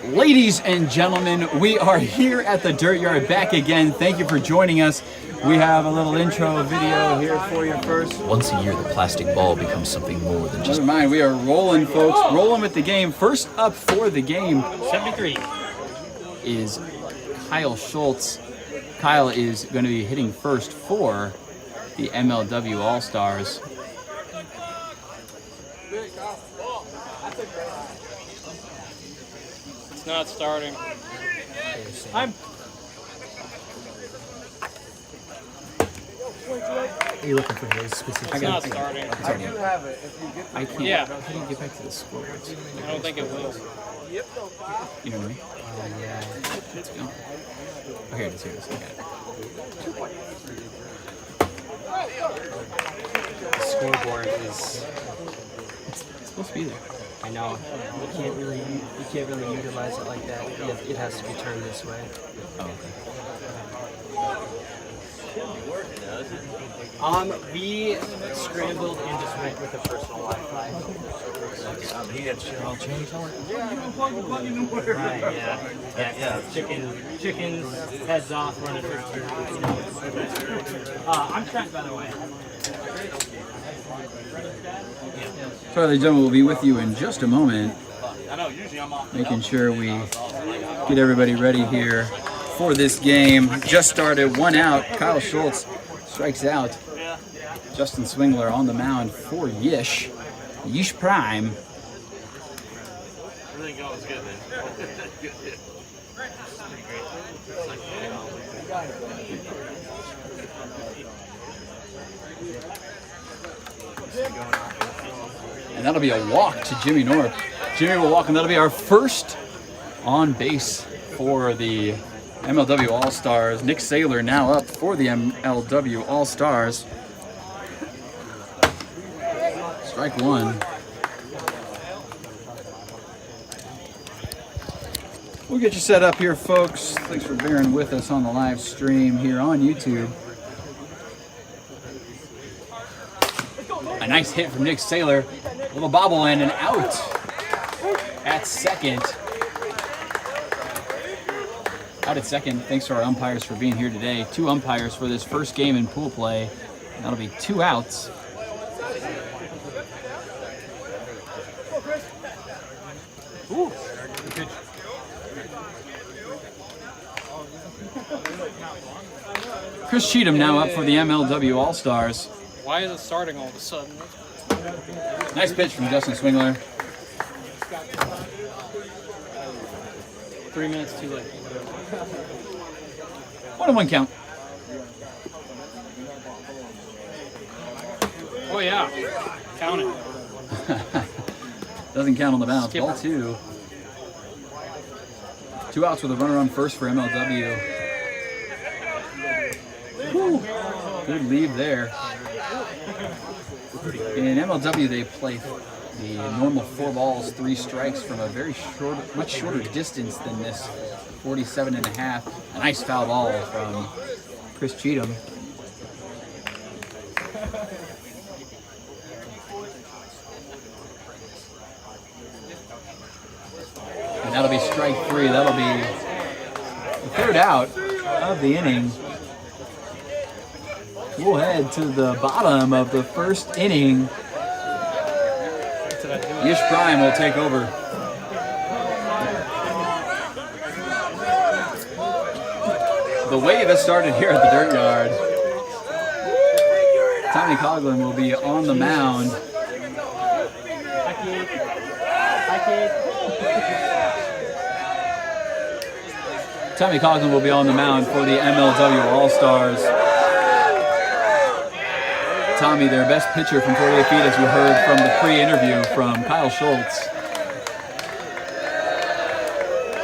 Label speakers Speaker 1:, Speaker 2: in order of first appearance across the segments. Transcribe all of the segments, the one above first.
Speaker 1: Ladies and gentlemen, we are here at the Dirt Yard back again. Thank you for joining us. We have a little intro video here for you first.
Speaker 2: Once a year, the plastic ball becomes something more than just...
Speaker 1: Never mind, we are rolling, folks. Rolling with the game. First up for the game
Speaker 3: 73
Speaker 1: is Kyle Schultz. Kyle is going to be hitting first for the MLW All-Stars.
Speaker 3: It's not starting.
Speaker 2: Are you looking for his specific...
Speaker 3: It's not starting.
Speaker 1: I can't.
Speaker 3: Yeah.
Speaker 1: How do you get back to the score?
Speaker 3: I don't think it will.
Speaker 1: You know what I mean?
Speaker 2: yeah.
Speaker 1: Let's go. Oh, here it is. Here it is. I got it.
Speaker 2: The scoreboard is...
Speaker 1: It's supposed to be there.
Speaker 2: I know. You can't really utilize it like that. It has to be turned this way.
Speaker 1: Oh, okay.
Speaker 2: We scrambled and just went with the personal Wi-Fi.
Speaker 4: He had shit all changed.
Speaker 2: Right, yeah. Chickens, heads off, running first. I'm Trent, by the way.
Speaker 1: So, ladies and gentlemen, we'll be with you in just a moment. Making sure we get everybody ready here for this game. Just started, 1 out. Kyle Schultz strikes out. Justin Swingler on the mound for YiSH. YiSH Prime.
Speaker 4: Everything goes good, man.
Speaker 1: And that'll be a walk to Jimmy North. Jimmy will walk, and that'll be our first on base for the MLW All-Stars. Nick Saylor now up for the MLW All-Stars. Strike one. We'll get you set up here, folks. Thanks for bearing with us on the live stream here on YouTube. A nice hit from Nick Saylor. A little bobble in and out at second. Out at second. Thanks to our umpires for being here today. 2 umpires for this first game in pool play. That'll be 2 outs. Ooh. Chris Cheatham now up for the MLW All-Stars.
Speaker 3: Why is it starting all of a sudden?
Speaker 1: Nice pitch from Justin Swingler.
Speaker 3: 3 minutes too late.
Speaker 1: 1-1 count.
Speaker 3: Oh yeah, count it.
Speaker 1: Doesn't count on the bounce.
Speaker 3: Skip.
Speaker 1: Ball 2. 2 outs with a runner on first for MLW. Whew. Good lead there. In MLW, they play the normal 4 balls, 3 strikes from a very short, much shorter distance than this 47.5. A nice foul ball from Chris Cheatham. And that'll be strike 3. That'll be the 3rd out of the inning. We'll head to the bottom of the first inning. YiSH Prime will take over. The wave has started here at the Dirt Yard. Tommy Coughlin will be on the mound. Tommy Coughlin will be on the mound for the MLW All-Stars. Tommy, their best pitcher from 48 feet, as you heard from the pre-interview from Kyle Schultz.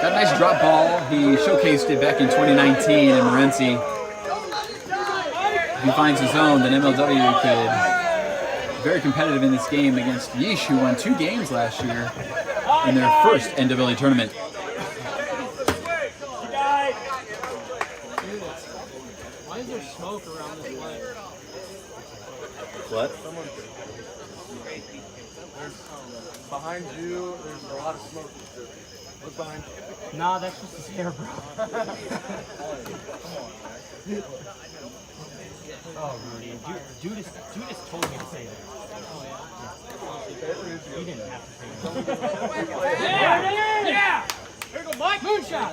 Speaker 1: Got a nice drop ball. He showcased it back in 2019 in Morenci. If he finds his own, then MLW could be very competitive in this game against YiSH, who won 2 games last year in their first NWA tournament.
Speaker 3: Why is there smoke around this light?
Speaker 4: What?
Speaker 5: Behind you, there's a lot of smoke.
Speaker 4: fine.
Speaker 2: Nah, that's just his hair, bro. Oh, Rudy. Judas told me to say that. He didn't have to say that.
Speaker 3: Yeah! Here go Mike! Moonshot!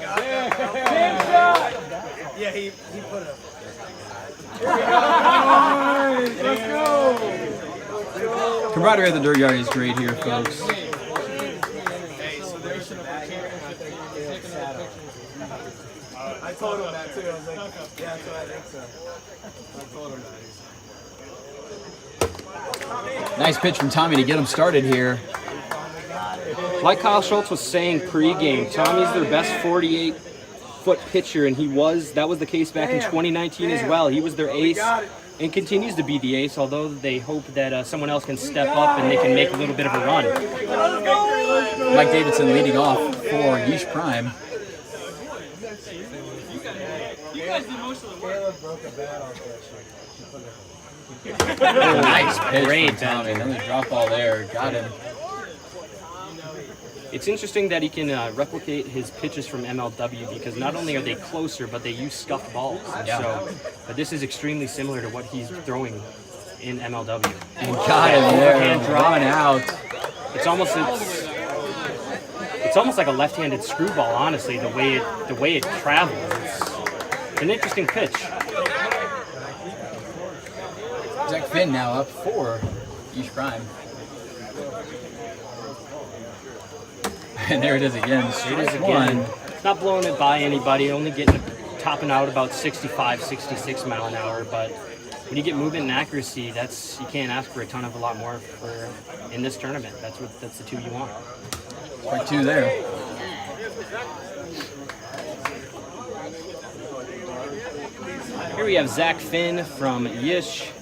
Speaker 4: Yeah, he put it up.
Speaker 1: Let's go! Camaraderie at the Dirt Yard is great here, folks.
Speaker 4: I told him that too. I was like, yeah, that's what I think so. I told him that.
Speaker 1: Nice pitch from Tommy to get him started here.
Speaker 5: Like Kyle Schultz was saying pre-game, Tommy's their best 48-foot pitcher, and that was the case back in 2019 as well. He was their ace and continues to be the ace, although they hope that someone else can step up and they can make a little bit of a run.
Speaker 1: Mike Davidson leading off for YiSH Prime.
Speaker 3: You guys do most of the work.
Speaker 4: Caleb broke a bat off that shit.
Speaker 1: Nice pitch
Speaker 5: Great,
Speaker 1: from Tommy. Another drop ball there. Got him.
Speaker 5: It's interesting that he can replicate his pitches from MLW because not only are they closer, but they use scuffed balls.
Speaker 1: Yeah.
Speaker 5: So, but this is extremely similar to what he's throwing in MLW.
Speaker 1: And got him there.
Speaker 5: Overhand drop.
Speaker 1: Drawing out.
Speaker 5: It's almost like a left-handed screwball, honestly. The way it travels, it's an interesting pitch.
Speaker 1: Zach Finn now up for YiSH Prime. And there it is again. Strike one.
Speaker 5: It's not blowing it by anybody, only topping out about 65, 66 mile an hour. But when you get movement and accuracy, you can't ask for a lot more in this tournament. That's the two you want.
Speaker 1: Strike two there.
Speaker 5: Here we have Zach Finn from YiSH.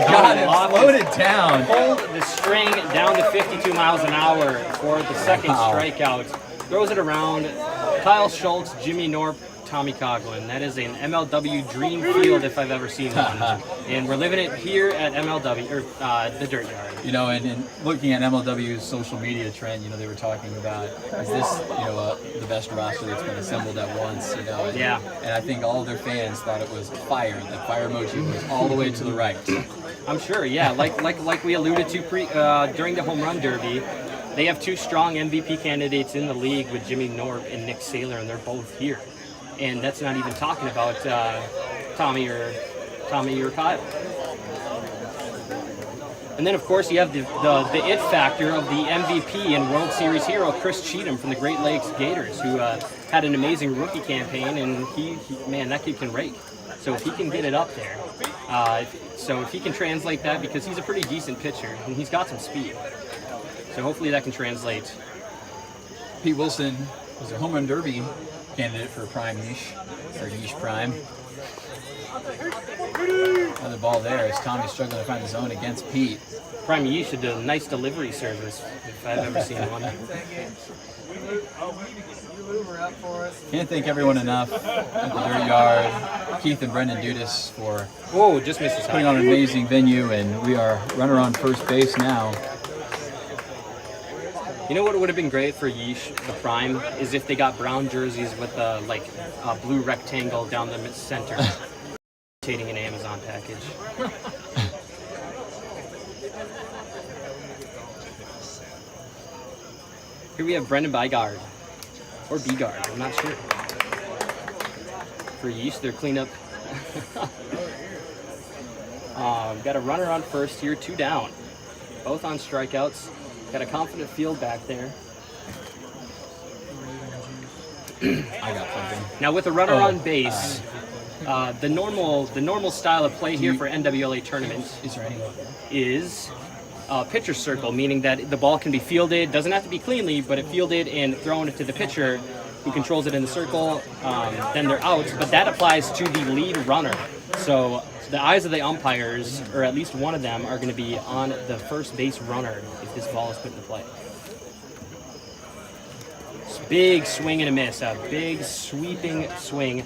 Speaker 1: Got him. Slowed it down.
Speaker 5: Pulled the string down to 52 miles an hour for the second strikeout. Throws it around. Kyle Schultz, Jimmy Norp, Tommy Coughlin. That is an MLW dream field if I've ever seen one. And we're living it here at MLW, or the Dirt Yard.
Speaker 1: You know, and looking at MLW's social media trend, you know, they were talking about, is this, you know, the best roster that's been assembled at once, you know? And,
Speaker 5: Yeah.
Speaker 1: And I think all of their fans thought it was fire. The fire emoji was all the way to the right.
Speaker 5: I'm sure, yeah. Like we alluded to during the home run derby, they have two strong MVP candidates in the league with Jimmy Norp and Nick Saylor, and they're both here. And that's not even talking about Tommy or Kyle. And then, of course, you have the it factor of the MVP and World Series hero, Chris Cheatham from the Great Lakes Gators, who had an amazing rookie campaign, and man, that kid can rake. So if he can get it up there, if he can translate that, because he's a pretty decent pitcher, and he's got some speed. So hopefully that can translate.
Speaker 1: Pete Wilson was a home run derby candidate for Prime YiSH, or YiSH Prime. Another ball there as Tommy's struggling to find the zone against Pete.
Speaker 5: Prime YiSH should do a nice delivery service if I've ever seen one.
Speaker 1: Can't thank everyone enough at the Dirt Yard, Keith and Brendan Dudas, for
Speaker 5: Whoa, just missed his
Speaker 1: putting on an amazing venue, and we are runner on first base now.
Speaker 5: You know what would have been great for YiSH, the Prime, is if they got brown jerseys with a blue rectangle down the center, imitating an Amazon package. Here we have Brendan Bygard, or Bygard, I'm not sure. For YiSH, their cleanup. Got a runner on first here, 2 down, both on strikeouts. Got a confident field back there.
Speaker 1: I got something.
Speaker 5: Now with a runner on base, the normal style of play here for NWLA tournaments
Speaker 1: Is there any?
Speaker 5: is pitcher circle, meaning that the ball can be fielded, doesn't have to be cleanly, but it fielded and thrown to the pitcher who controls it in the circle, then they're out. But that applies to the lead runner. So the eyes of the umpires, or at least one of them, are going to be on the first base runner if this ball is put into play. Big swing and a miss, a big sweeping swing.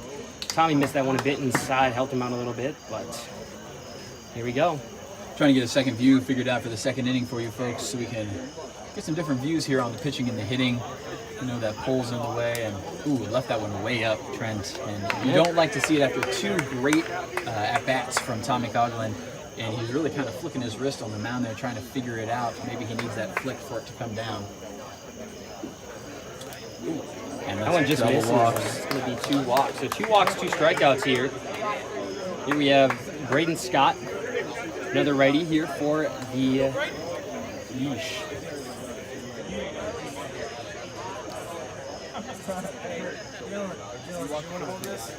Speaker 5: Tommy missed that one a bit inside, helped him out a little bit, but here we go.
Speaker 1: Trying to get a second view figured out for the second inning for you folks so we can get some different views here on the pitching and the hitting. You know that pole's in the way, and ooh, left that one way up, Trent. And you don't like to see it after two great at-bats from Tommy Coughlin. And he's really kind of flicking his wrist on the mound there, trying to figure it out. Maybe he needs that flick for it to come down. And
Speaker 5: That one just misses. It's going to be 2 walks. So 2 walks, 2 strikeouts here. Here we have Braden Scott, another righty here for the YiSH.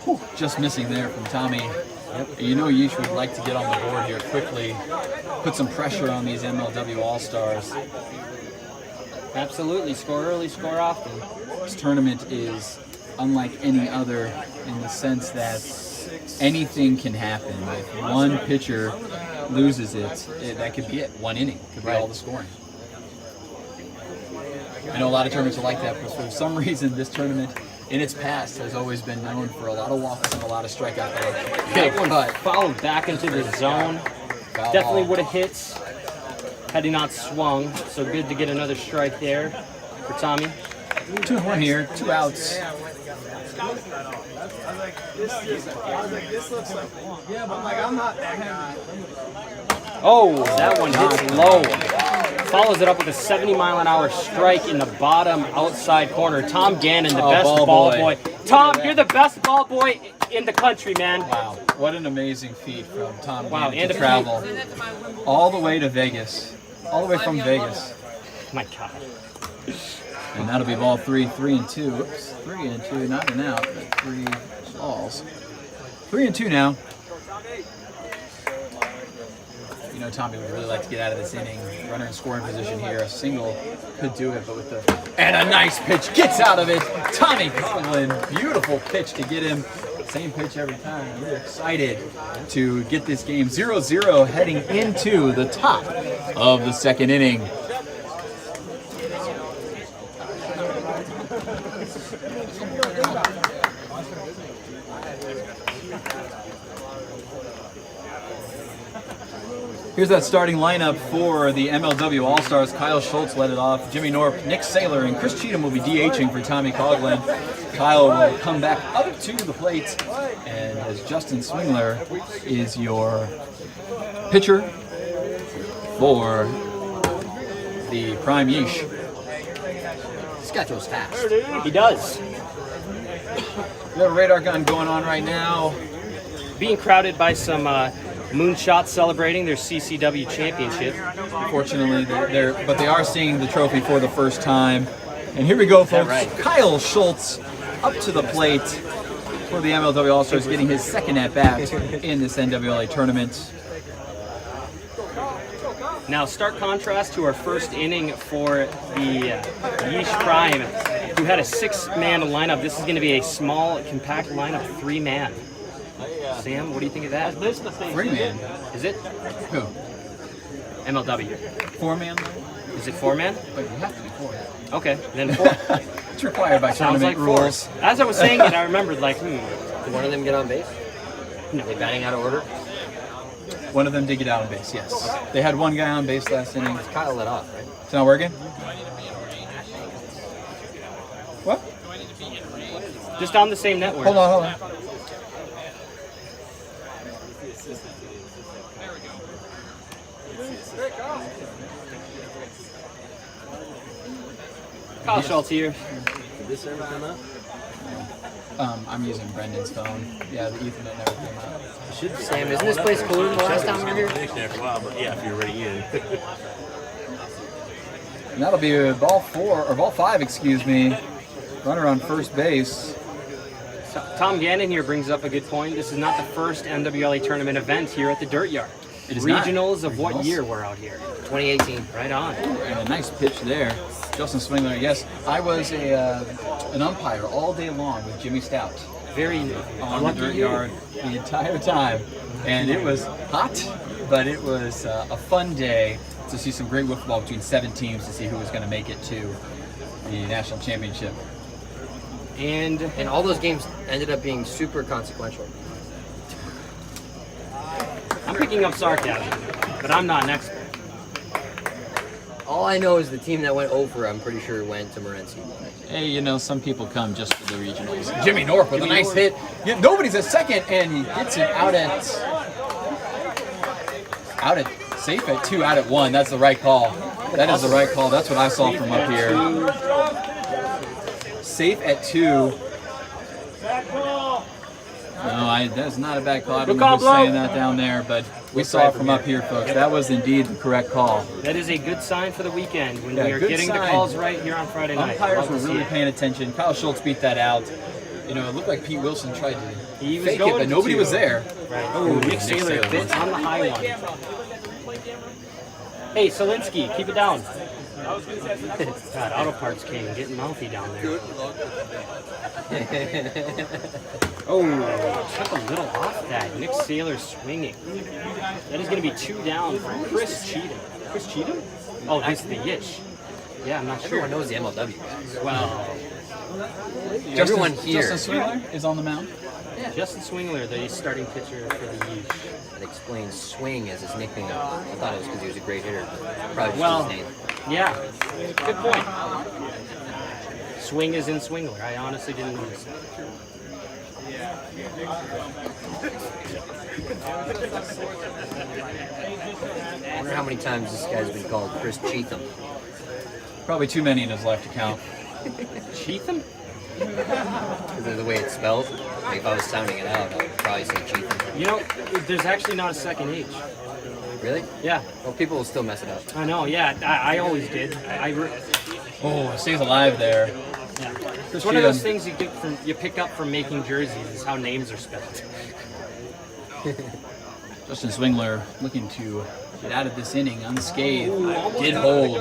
Speaker 1: Whew, just missing there from Tommy. Yep. You know YiSH would like to get on the board here quickly, put some pressure on these MLW All-Stars.
Speaker 5: Absolutely, score early, score often.
Speaker 1: This tournament is unlike any other in the sense that anything can happen. If one pitcher loses it, that could be it. One inning could be all the scoring. I know a lot of tournaments are like that, but for some reason this tournament in its past has always been known for a lot of walks and a lot of strikeout action.
Speaker 5: Big one fouled back into the zone. Definitely would have hit had he not swung. So good to get another strike there for Tommy.
Speaker 1: 2-1 here, 2 outs.
Speaker 4: I was like, this looks like, yeah, but I'm not that guy.
Speaker 5: Oh, that one hits low. Follows it up with a 70-mile-an-hour strike in the bottom outside corner. Tom Gannon, the best ball boy. Tom, you're the best ball boy in the country, man.
Speaker 1: Wow, what an amazing feat from Tom Gannon
Speaker 5: and
Speaker 1: to travel all the way to Vegas, all the way from Vegas.
Speaker 5: My God.
Speaker 1: And that'll be ball 3, 3-2. Oops, 3-2, not an out, but 3 balls. 3-2 now. You know, Tommy would really like to get out of this inning. Runner in scoring position here. A single could do it, but with the... And a nice pitch gets out of it. Tommy Coughlin, beautiful pitch to get him. Same pitch every time. We're excited to get this game 0-0 heading into the top of the second inning. Here's that starting lineup for the MLW All-Stars. Kyle Schultz led it off. Jimmy Norp, Nick Saylor, and Chris Cheatham will be DHing for Tommy Coughlin. Kyle will come back up to the plate, and as Justin Swingler is your pitcher for the Prime YiSH.
Speaker 5: This guy throws fast. He does.
Speaker 1: We have a radar gun going on right now.
Speaker 5: Being crowded by some moonshots celebrating their CCW championship.
Speaker 1: Unfortunately, but they are seeing the trophy for the first time. And here we go, folks.
Speaker 5: Right?
Speaker 1: Kyle Schultz up to the plate for the MLW All-Stars, getting his second at-bat in this NWLA tournament.
Speaker 5: Now, stark contrast to our first inning for the YiSH Prime, who had a 6-man lineup. This is going to be a small, compact lineup, 3-man. Sam, what do you think of that?
Speaker 1: 3-man.
Speaker 5: Is it?
Speaker 1: Who?
Speaker 5: MLW.
Speaker 1: 4-man?
Speaker 5: Is it 4-man?
Speaker 1: But you have to be 4.
Speaker 5: Okay, then 4.
Speaker 1: It's required by
Speaker 5: Sounds
Speaker 1: tournament
Speaker 5: like 4.
Speaker 1: rules.
Speaker 5: As I was saying it, I remembered, like,
Speaker 6: Did one of them get on base?
Speaker 5: No.
Speaker 6: Are they batting out of order?
Speaker 1: One of them did get out on base, yes. They had one guy on base last inning.
Speaker 6: Kyle let off, right?
Speaker 1: It's not working? What?
Speaker 5: Just on the same network.
Speaker 1: Hold on.
Speaker 5: Kyle Schultz here.
Speaker 6: Did this ever come up?
Speaker 1: I'm using Brendan's phone. Yeah, the Ethernet never came out.
Speaker 6: It should be.
Speaker 2: Sam, isn't this place cooler than the last time we were here?
Speaker 7: After a while, but yeah, if you're already in.
Speaker 1: And that'll be ball 5, excuse me. Runner on first base.
Speaker 5: Tom Gannon here brings up a good point. This is not the first NWLA tournament event here at the Dirt Yard.
Speaker 1: It is not.
Speaker 5: Regionals of what
Speaker 1: Regionals.
Speaker 5: year we're out here?
Speaker 6: 2018.
Speaker 5: Right on.
Speaker 1: And a nice pitch there. Justin Swingler, yes. I was an umpire all day long with Jimmy Stout
Speaker 5: Very
Speaker 1: on the Dirt Yard the entire time. And it was hot, but it was a fun day to see some great wiffle ball between 7 teams to see who was going to make it to the national championship.
Speaker 5: And
Speaker 6: And all those games ended up being super consequential.
Speaker 5: I'm picking up sarcasm, but I'm not an expert.
Speaker 6: All I know is the team that went over, I'm pretty sure went to Morency.
Speaker 1: Hey, you know, some people come just for the regionals. Jimmy North with a nice hit. Yeah, nobody's at second, and he gets it out at safe at 2, out at 1. That's the right call. That is the right call. That's what I saw from up here. Safe at 2. No, that's not a bad call. I don't know who's saying that down there, but we saw it from up here, folks. That was indeed the correct call.
Speaker 5: That is a good sign for the weekend when we are
Speaker 1: good
Speaker 5: getting
Speaker 1: sign.
Speaker 5: the calls right here on Friday night.
Speaker 1: Umpires were really paying attention. Kyle Schultz beat that out. You know, it looked like Pete Wilson tried to fake it, but nobody was there.
Speaker 5: Right. Oh, Nick Saylor bit on the high one. Hey, Solinsky, keep it down. God, Auto Parts King getting mouthy down there. Oh, took a little off that. Nick Saylor swinging. That is going to be 2 down for Chris Cheatham. Chris Cheatham? Oh, this is the YiSH. Yeah, I'm not sure.
Speaker 6: Everyone knows the MLW.
Speaker 5: Well,
Speaker 6: Everyone here.
Speaker 1: Justin Swingler is on the mound.
Speaker 5: Justin Swingler, the starting pitcher for the YiSH.
Speaker 6: That explains Swing as his nickname. I thought it was because he was a great hitter. Probably just
Speaker 5: Well,
Speaker 6: his name.
Speaker 5: yeah, good point. Swing is in Swingler. I honestly didn't notice that.
Speaker 6: I wonder how many times this guy's been called Chris Cheatham.
Speaker 1: Probably too many in his life to count.
Speaker 5: Cheatham?
Speaker 6: Because of the way it's spelled. Like if I was sounding it out, I would probably say Cheatham.
Speaker 5: You know, there's actually not a second H.
Speaker 6: Really?
Speaker 5: Yeah,
Speaker 6: Well, people will still mess it up.
Speaker 5: I know. Yeah, I always did.
Speaker 1: Oh, it stays alive there.
Speaker 5: Yeah. It's one of those things you pick up from making jerseys is how names are spelled.
Speaker 1: Justin Swingler looking to get out of this inning unscathed. Did hold.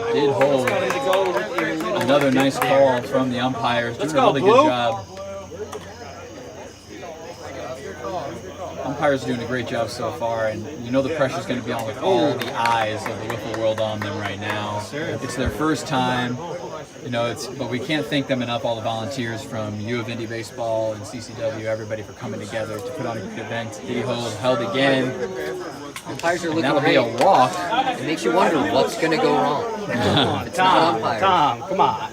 Speaker 1: Another nice call from the umpires. Doing a really good job. Umpires are doing a great job so far, and you know the pressure's going to be on with all the eyes of the wiffle world on them right now. It's their first time. You know, but we can't thank them enough, all the volunteers from U of Indy Baseball and CCW, everybody for coming together to put on a good event. Held again.
Speaker 6: Umpires are
Speaker 1: And
Speaker 6: looking
Speaker 1: that'll be
Speaker 6: great.
Speaker 1: a walk.
Speaker 6: It makes you wonder what's going to go wrong. It's not umpires.
Speaker 5: Tom, come on.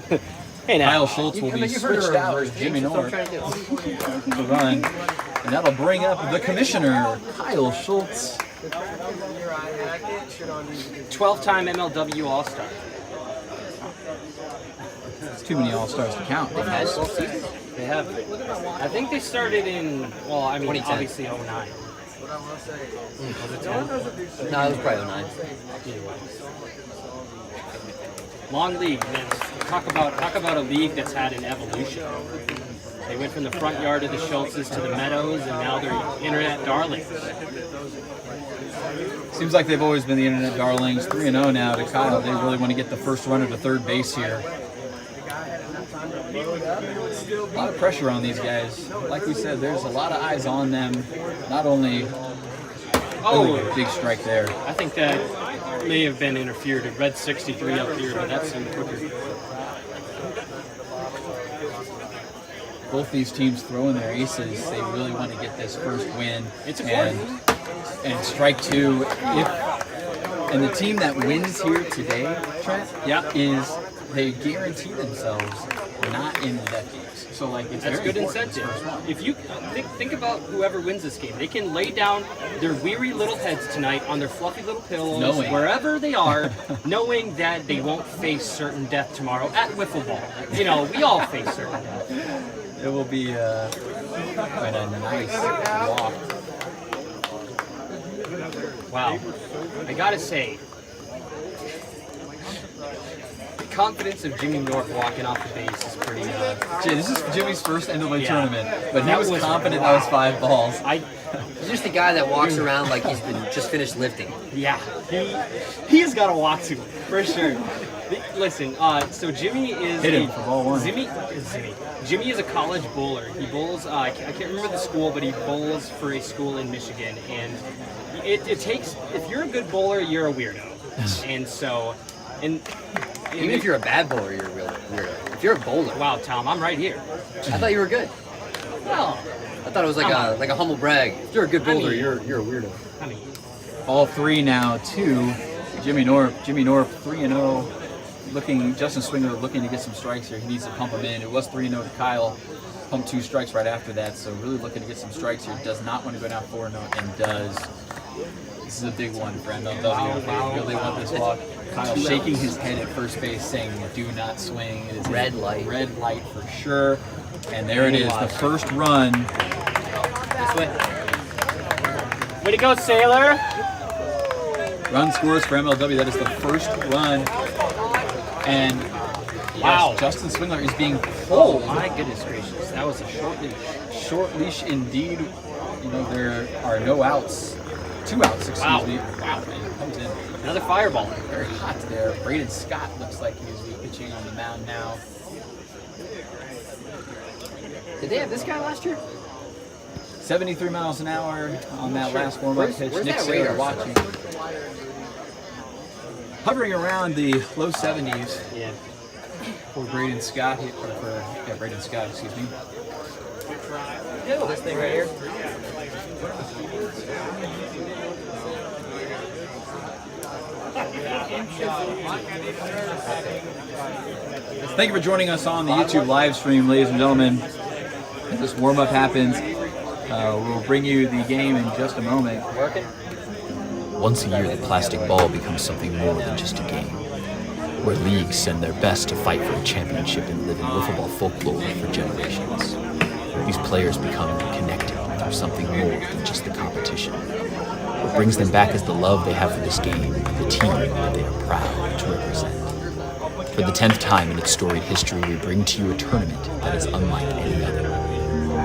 Speaker 5: Hey now.
Speaker 1: Kyle Schultz will be switched out with Jimmy North to run. And that'll bring up the commissioner, Kyle Schultz.
Speaker 5: 12-time MLW All-Star.
Speaker 1: It's too many All-Stars to count.
Speaker 5: They have. I think they started in, well, I mean,
Speaker 6: 2010.
Speaker 5: obviously 09. Was it 10?
Speaker 6: No, it was probably 09.
Speaker 5: Long league. Talk about a league that's had an evolution. They went from the front yard of the Schultzes to the Meadows, and now they're internet darlings.
Speaker 1: Seems like they've always been the internet darlings. 3-0 now to Kyle. They really want to get the first runner to third base here. A lot of pressure on these guys. Like we said, there's a lot of eyes on them. Not only big strike there.
Speaker 5: I think that may have been interfered. It read 63 up here, but that seemed quicker.
Speaker 1: Both these teams throwing their aces. They really want to get this first win.
Speaker 5: It's important.
Speaker 1: And strike 2. And the team that wins here today, Trent, is they guarantee themselves not in the death games. So like it's
Speaker 5: That's
Speaker 1: very
Speaker 5: good
Speaker 1: important,
Speaker 5: incentive.
Speaker 1: this first one.
Speaker 5: If you think about whoever wins this game, they can lay down their weary little heads tonight on their fluffy little pillows, wherever they are, knowing that they won't face certain death tomorrow at wiffle ball. You know, we all face certain death.
Speaker 1: It will be quite a nice walk.
Speaker 5: Wow. I gotta say, the confidence of Jimmy North walking off the base is pretty
Speaker 1: This is Jimmy's first NCAA tournament, but he
Speaker 5: That
Speaker 1: was
Speaker 5: was-
Speaker 1: confident that was 5 balls.
Speaker 6: He's just the guy that walks around like he's been just finished lifting.
Speaker 5: Yeah, he's got a walk to for sure. Listen, so Jimmy is
Speaker 1: Hit him for ball 1.
Speaker 5: Jimmy is a college bowler. He bowls. I can't remember the school, but he bowls for a school in Michigan. And it takes. If you're a good bowler, you're a weirdo. And so,
Speaker 6: Even if you're a bad bowler, you're a real weirdo. If you're a bowler,
Speaker 5: wow, Tom, I'm right here.
Speaker 6: I thought you were good.
Speaker 5: Well,
Speaker 6: I thought it was like a humble brag. If you're a good bowler, you're a weirdo.
Speaker 5: I mean,
Speaker 1: all three now to Jimmy Norp. Jimmy Norp 3-0. Looking, Justin Swingler looking to get some strikes here. He needs to pump them in. It was 3-0 to Kyle. Pumped 2 strikes right after that. So really looking to get some strikes here. Does not want to go down 4-0 and does. This is a big one for MLW. They really want this walk. Kyle shaking his head at first base saying, do not swing. It is
Speaker 6: Red light.
Speaker 1: Red light for sure. And there it is, the first run.
Speaker 5: This way. Way to go, Sailor!
Speaker 1: Run scores for MLW. That is the first run. And
Speaker 5: Wow.
Speaker 1: yes, Justin Swingler is being pulled.
Speaker 5: My goodness gracious, that was a short leash.
Speaker 1: Short leash indeed. You know, there are no outs. 2 outs, excuse
Speaker 5: Wow.
Speaker 1: me. Wow, man. Comes in
Speaker 5: Another fireball.
Speaker 1: very hot there. Braden Scott looks like he's pitching on the mound now.
Speaker 6: Did they have this guy last year?
Speaker 1: 73 miles an hour on that last warm-up pitch.
Speaker 6: where's
Speaker 1: Nick
Speaker 6: that
Speaker 1: Saylor
Speaker 6: radar
Speaker 1: watching. Hovering around the low 70s
Speaker 5: Yeah.
Speaker 1: for Braden Scott. Braden Scott, excuse me.
Speaker 6: This thing right here.
Speaker 1: Thank you for joining us on the YouTube live stream, ladies and gentlemen. As this warm-up happens, we'll bring you the game in just a moment.
Speaker 6: Working?
Speaker 8: Once a year, the plastic ball becomes something more than just a game, where leagues send their best to fight for a championship and live in wiffle folklore for generations. These players become connected through something more than just the competition. What brings them back is the love they have for this game, the team that they are proud to represent. For the 10th time in its storied history, we bring to you a tournament that is unlike any other.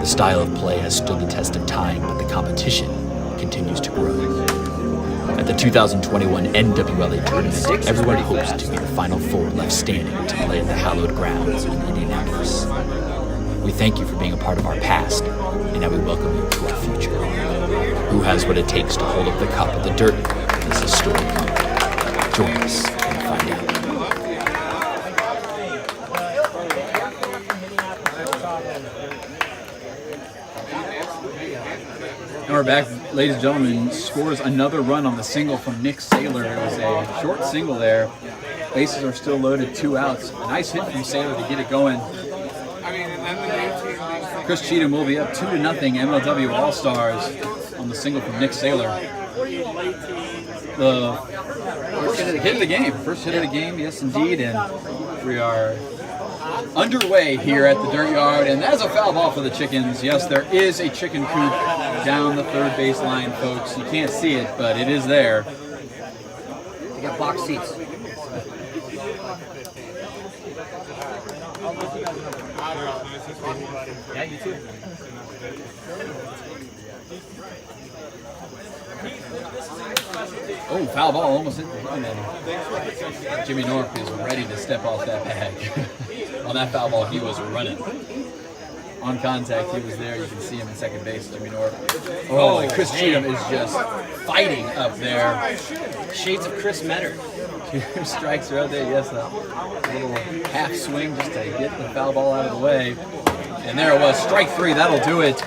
Speaker 8: The style of play has stood the test of time, but the competition continues to grow. At the 2021 NWLA tournament, everyone hopes to be the final 4 left standing to play at the hallowed grounds in Indianapolis. We thank you for being a part of our past, and now we welcome you to our future. Who has what it takes to hold up the cup at the dirt in this historic moment? Join us and find out.
Speaker 1: And we're back, ladies and gentlemen. Scores another run on the single from Nick Saylor. It was a short single there. Bases are still loaded, 2 outs. A nice hit from Saylor to get it going. Chris Cheatham will be up 2-0. MLW All-Stars on the single from Nick Saylor. The first hit of the game. First hit of the game, yes indeed. And we are underway here at the Dirt Yard, and that's a foul ball for the Chickens. Yes, there is a chicken coop down the third baseline, folks. You can't see it, but it is there.
Speaker 6: They got box seats.
Speaker 5: Yeah, you too.
Speaker 1: Oh, foul ball almost hit the run. And Jimmy Norp is ready to step off that bag. On that foul ball, he was running. On contact, he was there. You can see him in second base, Jimmy Norp. Oh, and Chris Cheatham is just fighting up there.
Speaker 5: Shades of Chris Metter.
Speaker 1: 2 strikes are out there. Yes, a little half swing just to get the foul ball out of the way. And there it was, strike 3. That'll do it.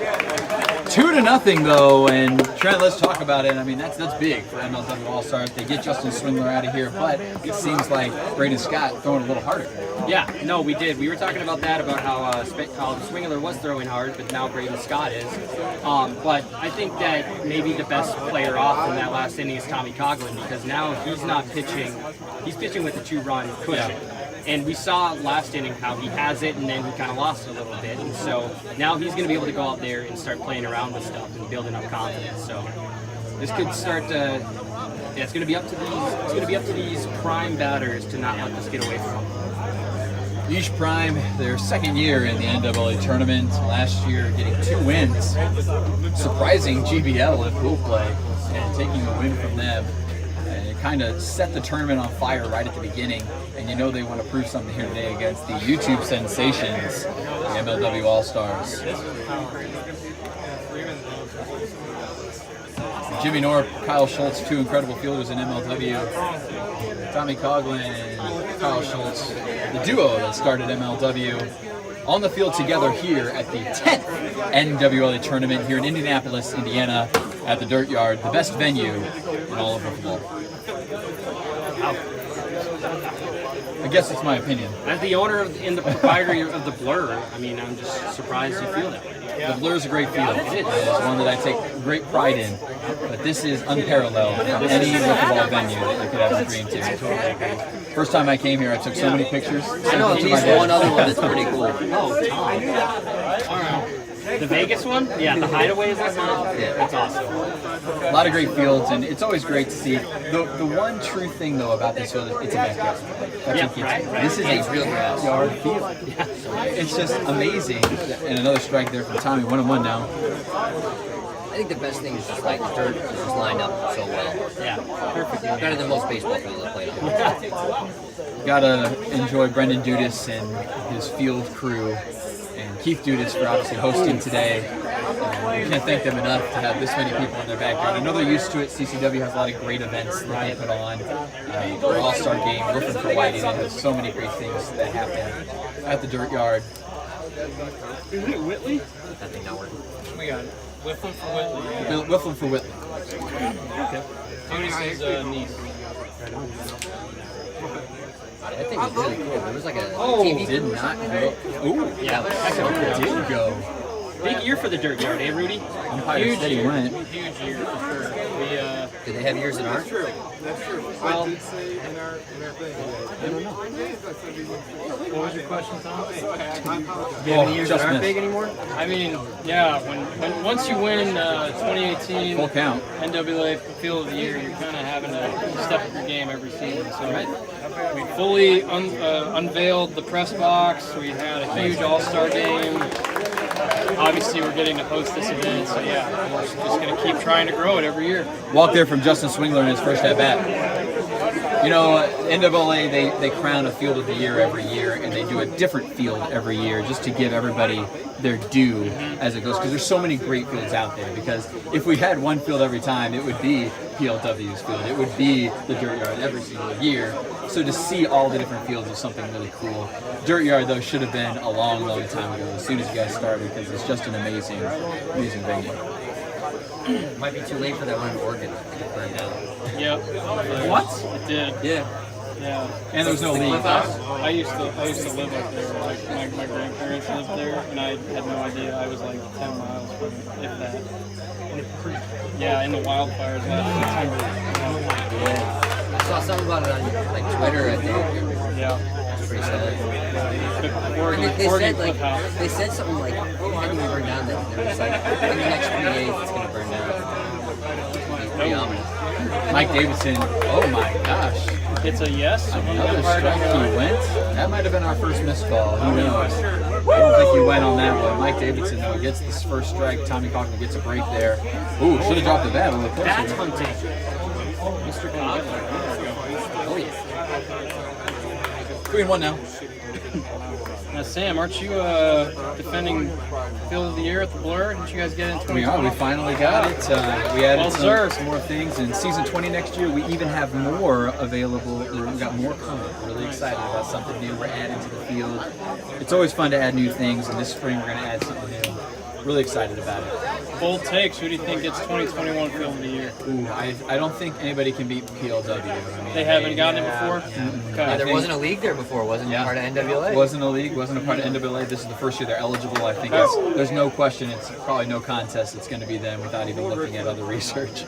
Speaker 1: 2-0 though, and Trent, let's talk about it. I mean, that's big for MLW All-Stars. They get Justin Swingler out of here, but it seems like Braden Scott throwing a little harder.
Speaker 5: Yeah, no, we did. We were talking about that, about how Swingler was throwing hard, but now Braden Scott is. But I think that maybe the best player off in that last inning is Tommy Coughlin, because now he's not pitching. He's pitching with a 2-run cushion. Yeah. And we saw last inning how he has it, and then he kind of lost it a little bit. And so now he's going to be able to go out there and start playing around with stuff and building up confidence. So this could start to. Yeah, it's going to be up to these. It's going to be up to these prime batters to not let this get away from them.
Speaker 1: YiSH Prime, their second year in the NWA tournament. Last year, getting 2 wins, surprising GBL in pool play, and taking a win from them. And it kind of set the tournament on fire right at the beginning. And you know they want to prove something here today against the YouTube sensations, the MLW All-Stars. Jimmy Norp, Kyle Schultz, 2 incredible fielders in MLW. Tommy Coughlin and Kyle Schultz, the duo that started MLW, on the field together here at the 10th NWLA tournament here in Indianapolis, Indiana. at the Dirt Yard, the best venue in all of football. I guess it's my opinion.
Speaker 5: As the owner and the proprietor of the Blur, I mean, I'm just surprised you feel that way.
Speaker 1: The Blur is a great field. It's one that I take great pride in. But this is unparalleled from any football venue that you could ever dream to. First time I came here, I took so many pictures.
Speaker 6: I know at least one other one that's pretty cool.
Speaker 5: Oh, Tom. The Vegas one? Yeah, the Hideaway is that one? Yeah, that's awesome.
Speaker 1: A lot of great fields, and it's always great to see. The one true thing, though, about this field is it's a backyard. That's what keeps it. This is a real backyard field. It's just amazing. And another strike there from Tommy, 1-1 now.
Speaker 6: I think the best thing is just like the dirt is just lined up so well.
Speaker 5: Yeah, perfect.
Speaker 6: Better than most baseball fields I played on.
Speaker 1: Gotta enjoy Brendan Dudas and his field crew. And Keith Dudas for obviously hosting today. We can't thank them enough to have this many people in their backyard. I know they're used to it. CCW has a lot of great events that they put on. The All-Star Game, looking for Whitey, and there's so many great things that happen at the Dirt Yard.
Speaker 3: Is it Whitley?
Speaker 6: That thing not working.
Speaker 3: We got it. Whifflin for Whitley.
Speaker 1: Whifflin for Whitley.
Speaker 3: Okay. Tony's niece.
Speaker 6: That thing was really cool. There was like a
Speaker 1: TV. Did not go. Ooh,
Speaker 5: Yeah, that's a
Speaker 1: did go.
Speaker 5: big year for the Dirt Yard, eh, Rudy?
Speaker 1: Umpire said he went.
Speaker 3: Huge year for sure.
Speaker 6: Do they have years that aren't?
Speaker 4: That's true.
Speaker 3: Well,
Speaker 4: I did say in our thing. I don't know.
Speaker 3: what was your question, Tom?
Speaker 6: Do you have any years that aren't big anymore?
Speaker 3: I mean, yeah, when once you win 2018
Speaker 1: Full count.
Speaker 3: NWA Field of the Year, you're kind of having to step up your game every season. So we fully unveiled the press box. We had a huge All-Star game. Obviously, we're getting to host this event, so yeah, we're just going to keep trying to grow it every year.
Speaker 1: Walk there from Justin Swingler in his first at-bat. You know, NAA, they crown a Field of the Year every year, and they do a different field every year just to give everybody their due as it goes, because there's so many great fields out there. Because if we had one field every time, it would be PLW's field. It would be the Dirt Yard every single year. So to see all the different fields is something really cool. Dirt Yard, though, should have been a long, long time ago, as soon as you guys started, because it's just an amazing, amazing venue.
Speaker 6: Might be too late for that one in Oregon. I think it burned down.
Speaker 3: Yep.
Speaker 1: What?
Speaker 3: It did.
Speaker 1: Yeah.
Speaker 3: Yeah.
Speaker 1: And there was no league.
Speaker 3: I used to live up there. Like my grandparents lived there, and I had no idea. I was like 10 miles from it, if that. Yeah, in the wildfires last September.
Speaker 6: Yeah. I saw something about it on like Twitter, I think.
Speaker 3: Yeah.
Speaker 6: It's pretty sad.
Speaker 3: But Oregon,
Speaker 6: They
Speaker 3: Oregon
Speaker 6: said like
Speaker 3: Cliff
Speaker 6: they said something like it hadn't even burned down. That there was like in the next 3 days it's gonna burn down. It's pretty ominous.
Speaker 1: Mike Davidson, oh my gosh.
Speaker 3: It's a yes.
Speaker 1: Another strike he went. That might have been our first missed call. Who knows? I don't think he went on that one. Mike Davidson, though, gets this first strike. Tommy Cochran gets a break there. Ooh, should have dropped the bat a little closer.
Speaker 5: That's hunting.
Speaker 3: Mr. Cobb.
Speaker 1: Oh, yeah. 3-1 now.
Speaker 3: Now, Sam, aren't you defending Field of the Year at the Blur? Didn't you guys get in 2020?
Speaker 1: We are. We finally got it. We added
Speaker 3: Well deserved.
Speaker 1: some more things. In season 20 next year, we even have more available. We've got more coming. Really excited about something new we're adding to the field. It's always fun to add new things, and this spring we're going to add something new. Really excited about it.
Speaker 3: Bold takes. Who do you think gets 2021 Field of the Year?
Speaker 1: Ooh, I don't think anybody can beat PLW. I mean,
Speaker 3: They haven't gotten it before?
Speaker 1: Mm-mm.
Speaker 3: Okay.
Speaker 6: There wasn't a league there before, wasn't it? Part of NWA.
Speaker 1: Wasn't a league, wasn't a part of NWA. This is the first year they're eligible. I think there's no question. It's probably no contest. It's going to be them without even looking at other research.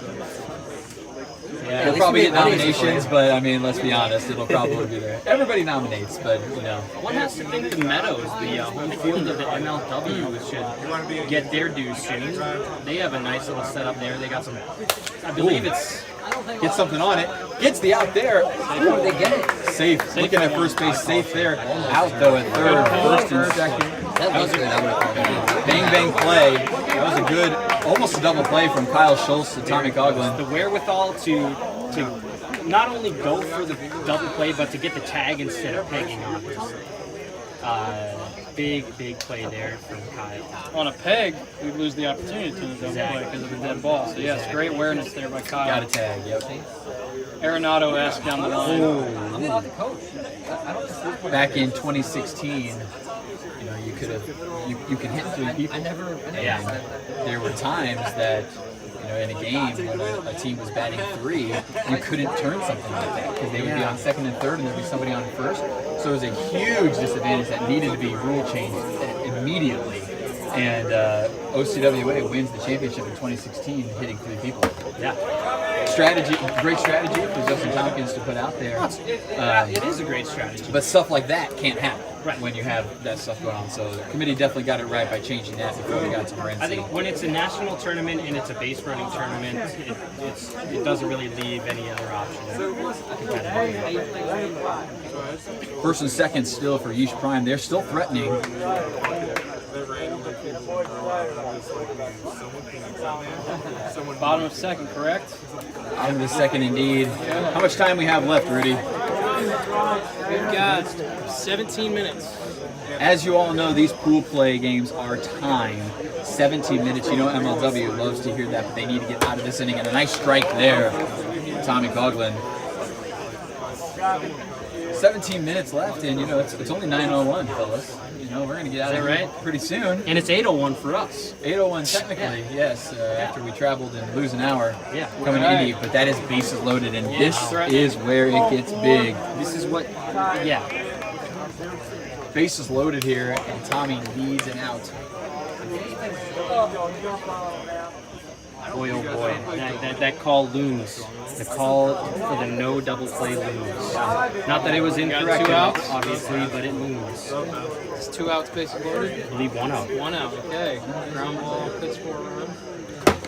Speaker 6: Yeah,
Speaker 1: They'll probably get nominations, but I mean, let's be honest, it'll probably be there. Everybody nominates, but you know.
Speaker 5: One has to think the Meadows, the home field of the MLW, should get their dues soon. They have a nice little setup there. They got some, I believe it's...
Speaker 1: Gets something on it. Gets the out there.
Speaker 6: Ooh, they get it.
Speaker 1: Safe. Looking at first base, safe there. Out though at third, first and second.
Speaker 6: That was good. I would have called it.
Speaker 1: Bang bang play. That was a good, almost a double play from Kyle Schultz to Tommy Coughlin.
Speaker 5: The wherewithal to not only go for the double play, but to get the tag instead of pegging on. Big play there from Kyle.
Speaker 3: On a peg, we'd lose the opportunity to the double play because of the dead ball. So yes, great awareness there by Kyle.
Speaker 1: Got a tag, yep.
Speaker 3: Arenado-esque down the line.
Speaker 1: Back in 2016, you know, you could have, you could hit 3 people.
Speaker 6: I never.
Speaker 1: And there were times that You know, in a game when a team was batting 3, you couldn't turn something like that because they would be on second and third, and there'd be somebody on first. So it was a huge disadvantage that needed to be rule changed immediately. And OCWA wins the championship in 2016, hitting 3 people.
Speaker 5: Yeah.
Speaker 1: Strategy, great strategy for Justin Tompkins to put out there.
Speaker 5: It is a great strategy.
Speaker 1: But stuff like that can't happen
Speaker 5: Right.
Speaker 1: when you have that stuff going on. So the committee definitely got it right by changing that before we got to RNC.
Speaker 5: I think when it's a national tournament and it's a base running tournament, it doesn't really leave any other option.
Speaker 1: First and second still for YiSH Prime. They're still threatening.
Speaker 3: Bottom of second, correct?
Speaker 1: Out of the second indeed. How much time we have left, Rudy?
Speaker 3: We've got 17 minutes.
Speaker 1: As you all know, these pool play games are timed. 17 minutes. You know MLW loves to hear that, but they need to get out of this inning. And a nice strike there, Tommy Coughlin. 17 minutes left, and you know it's only 9:01, fellas. You know we're gonna get out of here pretty soon.
Speaker 5: And it's 8:01 for us.
Speaker 1: 8:01 technically, yes. After we traveled and lose an hour coming
Speaker 3: Right.
Speaker 1: to Indy, but that is bases loaded, and this is where it gets big.
Speaker 5: This is what,
Speaker 1: Bases loaded here, and Tommy leads an out.
Speaker 5: Boy, oh boy, that call looms. The call for the no double play looms. Not that it was incorrect,
Speaker 3: 2 outs?
Speaker 5: obviously, but it looms.
Speaker 3: It's 2 outs, bases loaded.
Speaker 5: I believe 1 out.
Speaker 3: 1 out. Okay. Ground ball, pitch for a run.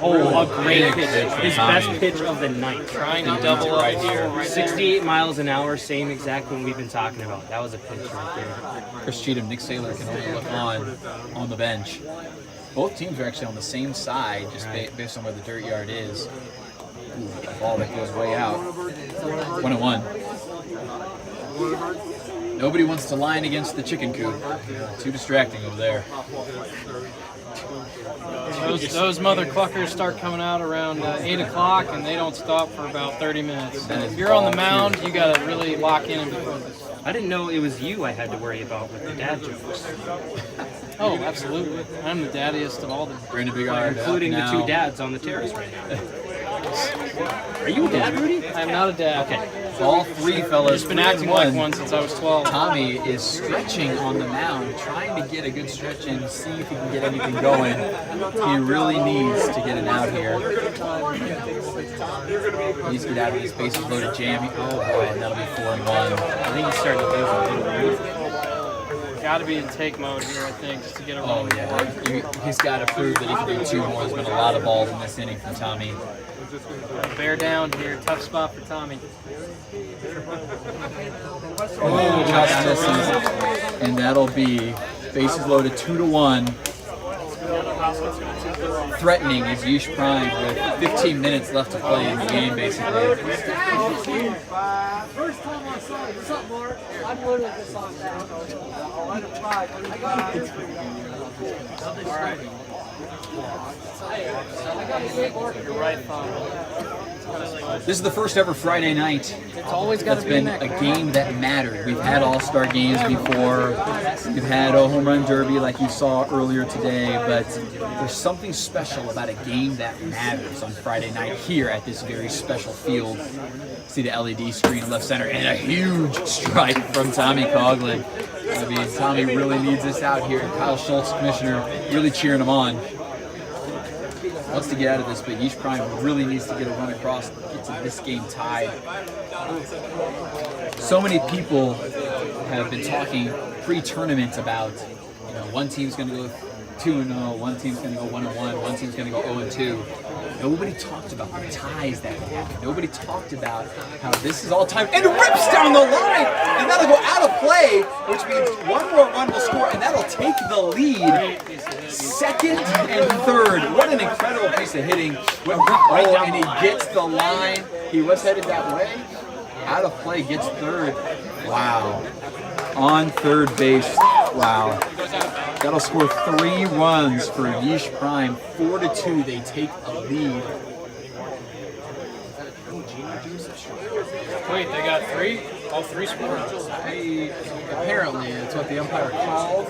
Speaker 5: Oh, a great pitch. His
Speaker 1: Tommy.
Speaker 5: best pitch of the night.
Speaker 3: Trying to double up here.
Speaker 5: 68 miles an hour, same exact one we've been talking about. That was a pitch right there.
Speaker 1: Chris Cheatham, Nick Saylor can only look on the bench. Both teams are actually on the same side, just based on where the dirt yard is. Ooh, a ball that goes way out. 1-1. Nobody wants to line against the chicken coop. Too distracting over there.
Speaker 3: Those mother cluckers start coming out around 8 o'clock, and they don't stop for about 30 minutes.
Speaker 1: That is
Speaker 3: If you're on the
Speaker 1: ball
Speaker 3: mound, you got to really lock in and be focused.
Speaker 5: I didn't know it was you I had to worry about with the dad jokes,
Speaker 3: Oh, absolutely. I'm the daddiest of all the.
Speaker 1: Brandon Bigard,
Speaker 5: including the 2 dads on the terrace right now. Are you a dad, Rudy?
Speaker 3: I'm not a dad.
Speaker 5: Okay.
Speaker 1: All 3 fellas.
Speaker 3: I've been acting like one since I was 12.
Speaker 1: Tommy is stretching on the mound, trying to get a good stretch in, see if he can get anything going. He really needs to get it out here. He needs to get out of this bases loaded jam. Oh boy, and that'll be 4-1.
Speaker 5: I think he's starting to lose a little bit.
Speaker 3: Got to be in take mode here, I think, just to get a
Speaker 1: Oh
Speaker 3: run.
Speaker 1: yeah, he's got to prove that he can do 2 more. There's been a lot of balls in this inning from Tommy.
Speaker 3: Bear down here. Tough spot for Tommy.
Speaker 1: Oh, just misses. And that'll be bases loaded 2-1. Threatening is YiSH Prime with 15 minutes left to play in the game, basically.
Speaker 4: First time I saw it. What's up, Mark? I'm literally just on that. I got it.
Speaker 3: You're right, Tom.
Speaker 1: This is the first ever Friday night.
Speaker 3: It's always got
Speaker 1: That's
Speaker 3: to be in
Speaker 1: been
Speaker 3: that
Speaker 1: a game that mattered. We've had all-star games before. We've had a home run derby like you saw earlier today, but there's something special about a game that matters on Friday night here at this very special field. See the LED screen left center, and a huge strike from Tommy Coughlin. I mean, Tommy really needs this out here. Kyle Schultz, commissioner, really cheering him on. Wants to get out of this, but YiSH Prime really needs to get a run across, get to this game tied. So many people have been talking pre-tournament about, you know, one team's going to go 2-0, one team's going to go 1-1, one team's going to go 0-2. Nobody talked about the ties that would happen. Nobody talked about how this is all time, and it rips down the line, and that'll go out of play, which means one more run will score, and that'll take the lead. Second and third. What an incredible piece of hitting. Oh, and he gets the line. He was headed that way. Out of play, gets third. Wow. On third base. Wow. That'll score 3 runs for YiSH Prime. 4-2, they take a lead.
Speaker 3: Wait, they got 3? All 3 scored?
Speaker 1: Apparently, it's what the umpire called.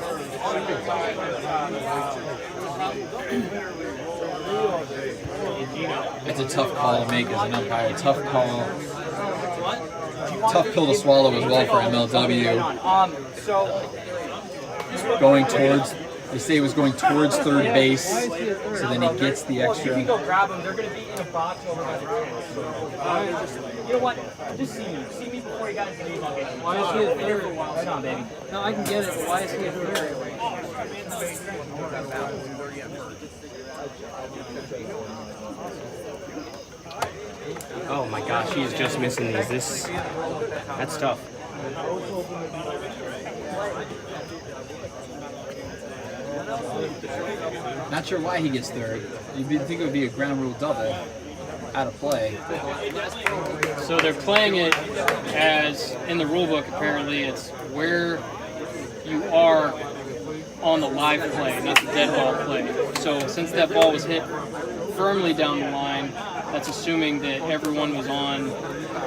Speaker 1: It's a tough call to make as an umpire. Tough pill to swallow as well for MLW. Going towards, they say he was going towards third base, so then he gets the extra.
Speaker 5: You can go grab them. They're going to be in a box over by the fence. You know what? Just see me. See me before you guys leave. I'll get you.
Speaker 3: Why is he a third?
Speaker 5: Right on, baby.
Speaker 3: No, I can get it, but why is he a third?
Speaker 5: Oh my gosh, he's just missing these. That's tough.
Speaker 1: Not sure why he gets third. You'd think it would be a ground rule double out of play.
Speaker 3: So they're playing it as, in the rule book apparently, it's where you are on the live play, not the dead ball play. So since that ball was hit firmly down the line, that's assuming that everyone was on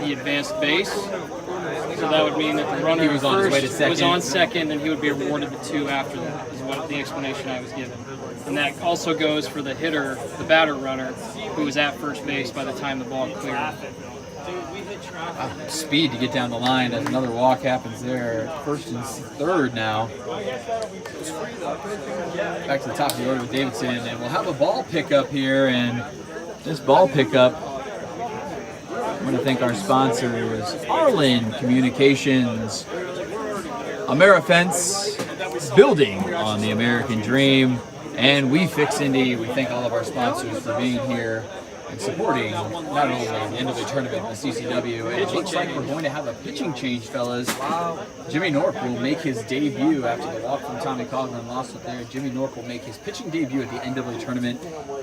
Speaker 3: the advanced base. So that would mean that the runner
Speaker 1: was on his way to second.
Speaker 3: was on second, and he would be awarded the 2 after that, is what the explanation I was given. And that also goes for the hitter, the batter runner, who was at first base by the time the ball cleared.
Speaker 1: Speed to get down the line as another walk happens there. First and third now. Back to the top of the order with Davidson, and we'll have a ball pickup here. And this ball pickup, I want to thank our sponsors, Arlen Communications, Amerifence, building on the American dream, and We Fix Indy. We thank all of our sponsors for being here and supporting not only the end of the tournament, the CCW. And it looks like we're going to have a pitching change, fellas. Jimmy Norp will make his debut after the walk from Tommy Coughlin lost it there. Jimmy Norp will make his pitching debut at the NWA tournament.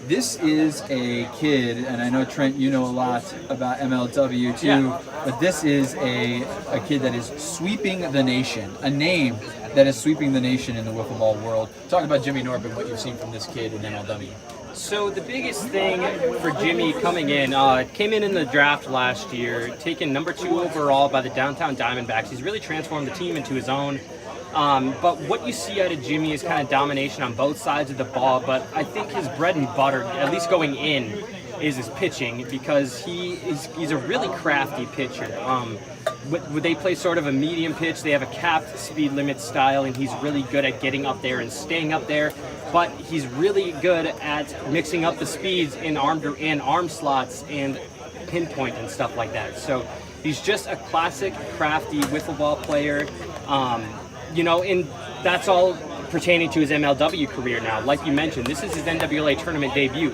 Speaker 1: This is a kid, and I know Trent, you know a lot about MLW too, but this is a kid that is sweeping the nation, a name that is sweeping the nation in the wiffle ball world. Talk about Jimmy Norp and what you've seen from this kid in MLW.
Speaker 5: So the biggest thing for Jimmy coming in, came in the draft last year, taken number 2 overall by the Downtown Diamondbacks. He's really transformed the team into his own. But what you see out of Jimmy is kind of domination on both sides of the ball, but I think his bread and butter, at least going in, is his pitching, because he's a really crafty pitcher. They play sort of a medium pitch. They have a capped speed limit style, and he's really good at getting up there and staying up there. But he's really good at mixing up the speeds in arm slots and pinpoint and stuff like that. So he's just a classic crafty wiffle ball player. And that's all pertaining to his MLW career now. Like you mentioned, this is his NWA tournament debut.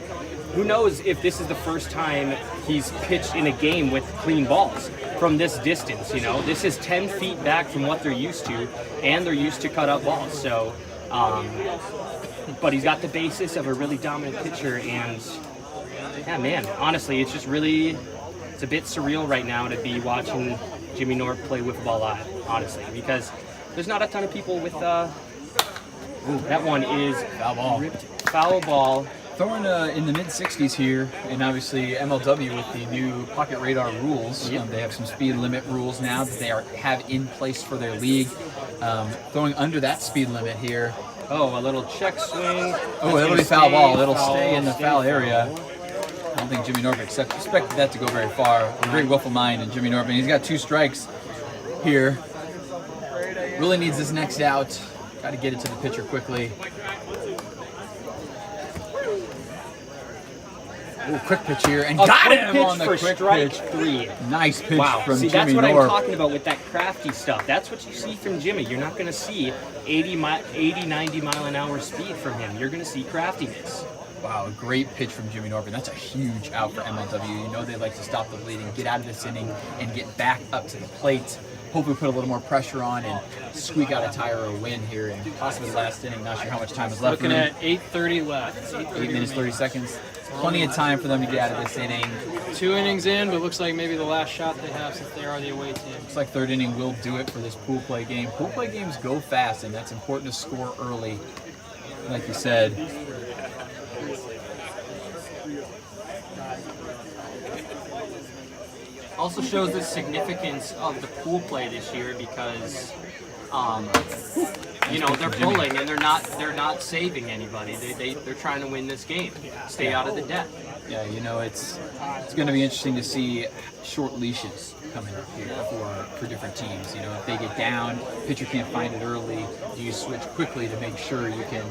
Speaker 5: Who knows if this is the first time he's pitched in a game with clean balls from this distance, This is 10 feet back from what they're used to, and they're used to cut up balls. So, but he's got the basis of a really dominant pitcher, and yeah, man, honestly, it's just really, it's a bit surreal right now to be watching Jimmy Norp play wiffle ball live, honestly, because there's not a ton of people with, that one is
Speaker 1: Foul ball.
Speaker 5: Foul ball.
Speaker 1: Throwing in the mid-60s here, and obviously MLW with the new pocket radar rules.
Speaker 5: Yep.
Speaker 1: They have some speed limit rules now that they have in place for their league. Throwing under that speed limit here.
Speaker 5: Oh, a little check swing.
Speaker 1: Oh, it'll be foul ball. It'll stay in the foul area. I don't think Jimmy Norp expected that to go very far. A great wiffle mind in Jimmy Norp, and he's got 2 strikes here. Really needs this next out. Got to get it to the pitcher quickly. Ooh, quick pitch here, and got him on the quick
Speaker 5: strike
Speaker 1: pitch.
Speaker 5: 3.
Speaker 1: Nice pitch from
Speaker 5: See,
Speaker 1: Jimmy
Speaker 5: that's what
Speaker 1: Norp.
Speaker 5: I'm talking about with that crafty stuff. That's what you see from Jimmy. You're not going to see 80, 90 mile an hour speed from him. You're going to see craftiness.
Speaker 1: Wow, a great pitch from Jimmy Norp, and that's a huge out for MLW. They like to stop the bleeding, get out of this inning, and get back up to the plate. Hopefully put a little more pressure on and squeak out a tie or a win here in possibly the last inning. Not sure how much time is left.
Speaker 3: Looking at 8:30 left.
Speaker 1: 8 minutes, 30 seconds. Plenty of time for them to get out of this inning.
Speaker 3: 2 innings in, but looks like maybe the last shot they have since they are the away team.
Speaker 1: Looks like third inning will do it for this pool play game. Pool play games go fast, and that's important to score early, like you said.
Speaker 5: Also shows the significance of the pool play this year, because you know, they're pulling and they're not saving anybody. They're trying to win this game, stay out of the debt.
Speaker 1: Yeah, you know, it's going to be interesting to see short leashes coming up here for different teams. You know, if they get down, pitcher can't find it early, do you switch quickly to make sure you can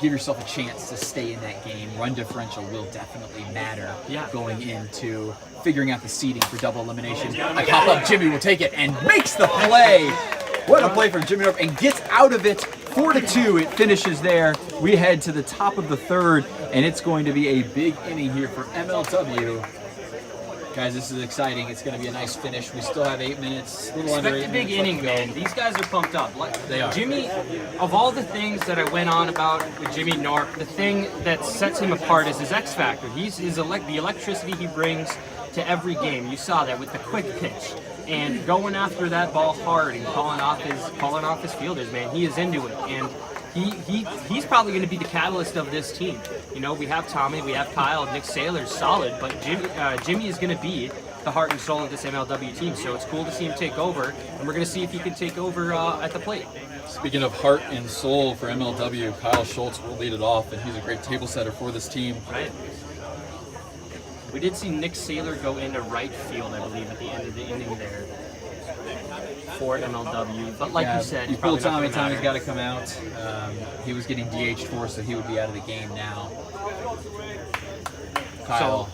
Speaker 1: give yourself a chance to stay in that game? Run differential will definitely matter going into figuring out the seeding for double elimination. A pop-up Jimmy will take it and makes the play. What a play from Jimmy Norp, and gets out of it. 4-2, it finishes there. We head to the top of the third, and it's going to be a big inning here for MLW. Guys, this is exciting. It's going to be a nice finish. We still have 8 minutes. A little under 8
Speaker 5: Expect a big
Speaker 1: minutes
Speaker 5: inning, man. These guys are pumped up.
Speaker 1: They are.
Speaker 5: Jimmy, of all the things that I went on about with Jimmy Norp, the thing that sets him apart is his X factor. The electricity he brings to every game. You saw that with the quick pitch and going after that ball hard and calling off his fielders. Man, he is into it, and he's probably going to be the catalyst of this team. You know, we have Tommy, we have Kyle, Nick Saylor's solid, but Jimmy is going to be the heart and soul of this MLW team. So it's cool to see him take over, and we're going to see if he can take over at the plate.
Speaker 1: Speaking of heart and soul for MLW, Kyle Schultz will lead it off, and he's a great table setter for this team.
Speaker 5: Right. We did see Nick Saylor go into right field, I believe, at the end of the inning there for MLW. But like you said,
Speaker 1: you pulled Tommy. Tommy's got to come out. He was getting DH'd for, so he would be out of the game now. Kyle,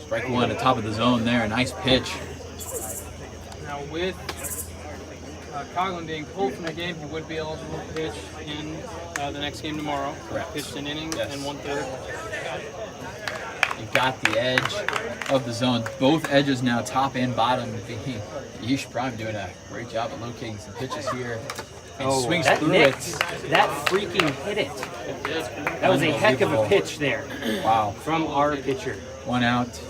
Speaker 1: strike one at top of the zone there. Nice pitch.
Speaker 3: Now with Coughlin being pulled from the game, he would be eligible to pitch in the next game tomorrow.
Speaker 1: Correct.
Speaker 3: Pitched an inning and 1/3.
Speaker 1: You got the edge of the zone. Both edges now, top and bottom. YiSH Prime doing a great job at locating some pitches here. And swings through it.
Speaker 5: That freaking hit it. That was a heck of a pitch there.
Speaker 1: Wow.
Speaker 5: From our pitcher.
Speaker 1: One out.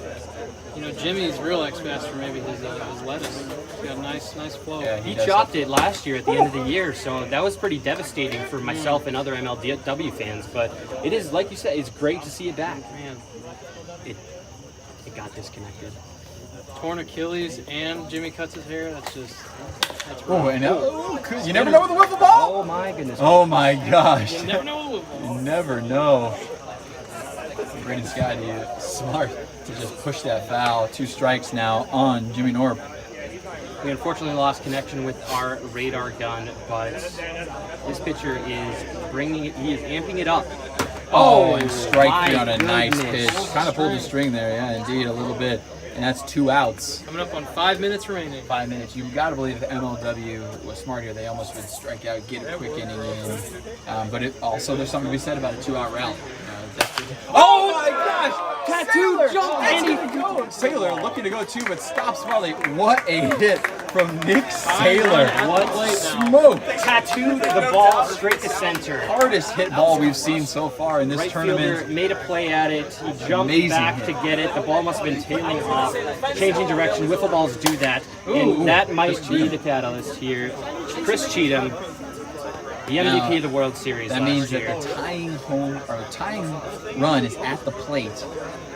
Speaker 3: You know, Jimmy's real X factor maybe his lettuce. He's got a nice flow.
Speaker 1: Yeah,
Speaker 5: He chopped it last year at the end of the year, so that was pretty devastating for myself and other MLW fans. But it is, like you said, it's great to see it back.
Speaker 3: Man,
Speaker 5: It got disconnected.
Speaker 3: torn Achilles and Jimmy cuts his hair. That's
Speaker 1: Oh, and you never know with a wiffle ball.
Speaker 5: Oh my goodness.
Speaker 1: Oh my gosh.
Speaker 3: You never know what
Speaker 1: You never know. Brandon Scott, you smart to just push that foul. 2 strikes now on Jimmy Norp.
Speaker 5: We unfortunately lost connection with our radar gun, but this pitcher is he is amping it up.
Speaker 1: Oh, and strike three on a nice
Speaker 5: goodness.
Speaker 1: pitch. Kind of pulled the string there, yeah, indeed, a little bit. And that's 2 outs.
Speaker 3: Coming up on 5 minutes remaining.
Speaker 1: 5 minutes. You've got to believe the MLW was smart here. They almost would strike out, get a quick inning in. But there's something to be said about a 2-out route. Oh my gosh!
Speaker 5: Tattoo jumped and he
Speaker 1: Saylor looking to go too, but stops Marley. What a hit from Nick Saylor.
Speaker 5: What
Speaker 1: smoke!
Speaker 5: tattooed the ball straight to center.
Speaker 1: Hardest hit ball we've seen so far in this
Speaker 5: Right
Speaker 1: tournament.
Speaker 5: fielder made a play at it. He jumped
Speaker 1: Amazing
Speaker 5: back
Speaker 1: hit.
Speaker 5: to get it. The ball must have been tailing off, changing direction. Wiffle balls do that, and that might be the catalyst here. Chris Cheatham, the MVP of the World Series.
Speaker 1: That
Speaker 5: last
Speaker 1: means
Speaker 5: year.
Speaker 1: that the tying run is at the plate,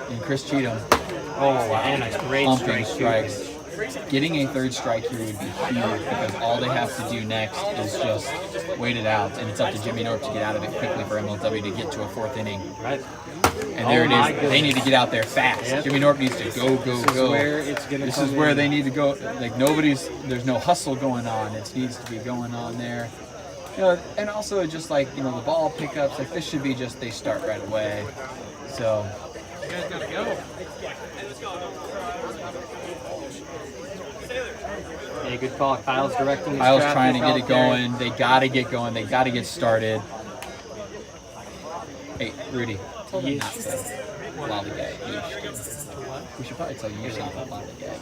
Speaker 1: and Chris Cheatham
Speaker 5: and a great
Speaker 1: pumping
Speaker 5: strike.
Speaker 1: strikes. Getting a 3rd strike here would be huge because all they have to do next is just wait it out, and it's up to Jimmy Norp to get out of it quickly for MLW to get to a 4th inning.
Speaker 5: Right.
Speaker 1: And there it
Speaker 5: my
Speaker 1: is. They need to get out there fast.
Speaker 5: Yep.
Speaker 1: Jimmy Norp needs to go.
Speaker 5: This is where it's gonna.
Speaker 1: This
Speaker 5: come
Speaker 1: is where
Speaker 5: in.
Speaker 1: they need to go. Like there's no hustle going on. It needs to be going on there. You know, and also just like, the ball pickups, like this should be just they start right away. So
Speaker 3: You guys gotta go.
Speaker 5: Yeah, good call. Kyle's directing. his
Speaker 1: Kyle's
Speaker 5: traffic
Speaker 1: trying to get
Speaker 5: out
Speaker 1: it
Speaker 5: there.
Speaker 1: going. They gotta get going. They gotta get started. Hey, Rudy, tell them not to lollygag. We should probably tell you not to lollygag.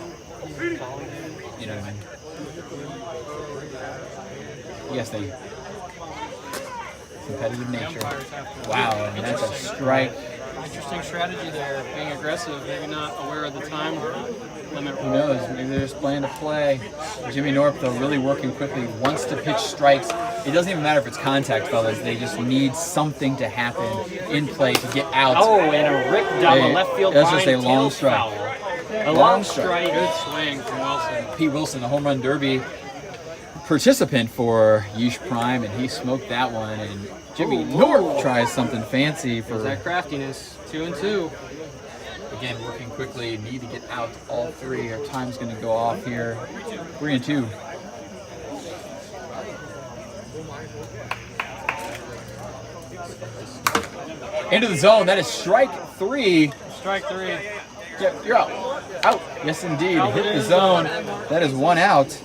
Speaker 1: You know what I mean? Yes, they competitive nature. Wow, and that's a strike.
Speaker 3: Interesting strategy there, being aggressive, maybe not aware of the time limit.
Speaker 1: Who knows? Maybe they're just playing to play. Jimmy Norp, though, really working quickly, wants to pitch strikes. It doesn't even matter if it's contact, fellas. They just need something to happen in play to get out.
Speaker 5: Oh, and a rip down the left field
Speaker 1: that's
Speaker 5: line.
Speaker 1: just a long
Speaker 5: tail
Speaker 1: strike.
Speaker 5: foul. A long strike.
Speaker 3: Good swing from Wilson.
Speaker 1: Pete Wilson, the home run derby participant for YiSH Prime, and he smoked that one. And Jimmy North tries something fancy for
Speaker 5: There's that craftiness. 2 and 2.
Speaker 1: again working quickly. Need to get out all three. Our time's going to go off here. 3 and 2. Into the zone. That is strike 3.
Speaker 3: Strike 3.
Speaker 1: Yep, you're out. Out. Yes, indeed. Hit the zone. That is 1 out.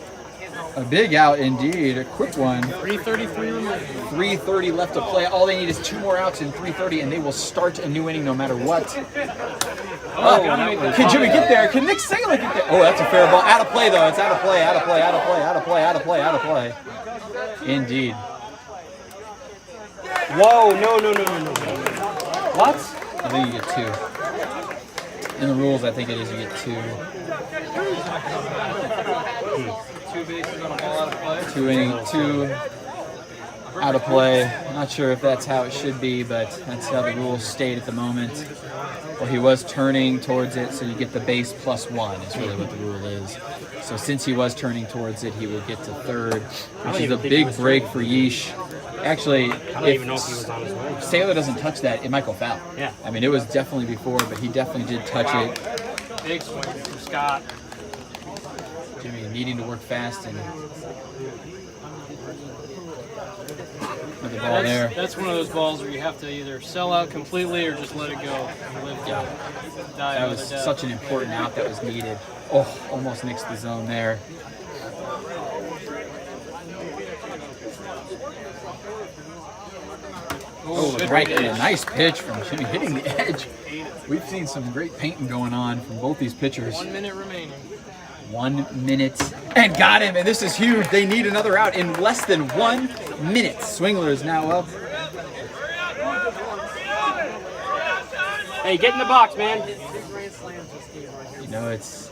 Speaker 1: A big out indeed. A quick one.
Speaker 3: 3:33 remaining.
Speaker 1: 3:30 left to play. All they need is 2 more outs in 3:30, and they will start a new inning no matter what. Can Jimmy get there? Can Nick Saylor get there? Oh, that's a fair ball. Out of play, though. It's out of play, out of play, out of play, out of play, out of play, out of play. Indeed.
Speaker 5: Whoa, no. What?
Speaker 1: I think you get 2. In the rules, I think it is you get 2.
Speaker 3: 2 bases on a ball out of play.
Speaker 1: 2 out of play. Not sure if that's how it should be, but that's how the rules state at the moment. Well, he was turning towards it, so you get the base +1 is really what the rule is. So since he was turning towards it, he will get to third, which is a big break for YiSH. Actually,
Speaker 5: I don't even know if he was on his way.
Speaker 1: Saylor doesn't touch that, it might go foul.
Speaker 5: Yeah.
Speaker 1: I mean, it was definitely before, but he definitely did touch it.
Speaker 3: Big swing from Scott.
Speaker 1: Jimmy needing to work fast and with the ball there.
Speaker 3: That's one of those balls where you have to either sell out completely or just let it go.
Speaker 1: Yeah. That was such an important out that was needed. Oh, almost nicks the zone there. Oh, right, and a nice pitch from Jimmy hitting the edge. We've seen some great painting going on from both these pitchers.
Speaker 3: 1 minute remaining.
Speaker 1: 1 minute, and got him, and this is huge. They need another out in less than 1 minute. Swingler is now up.
Speaker 5: Hey, get in the box, man.
Speaker 1: You know, it's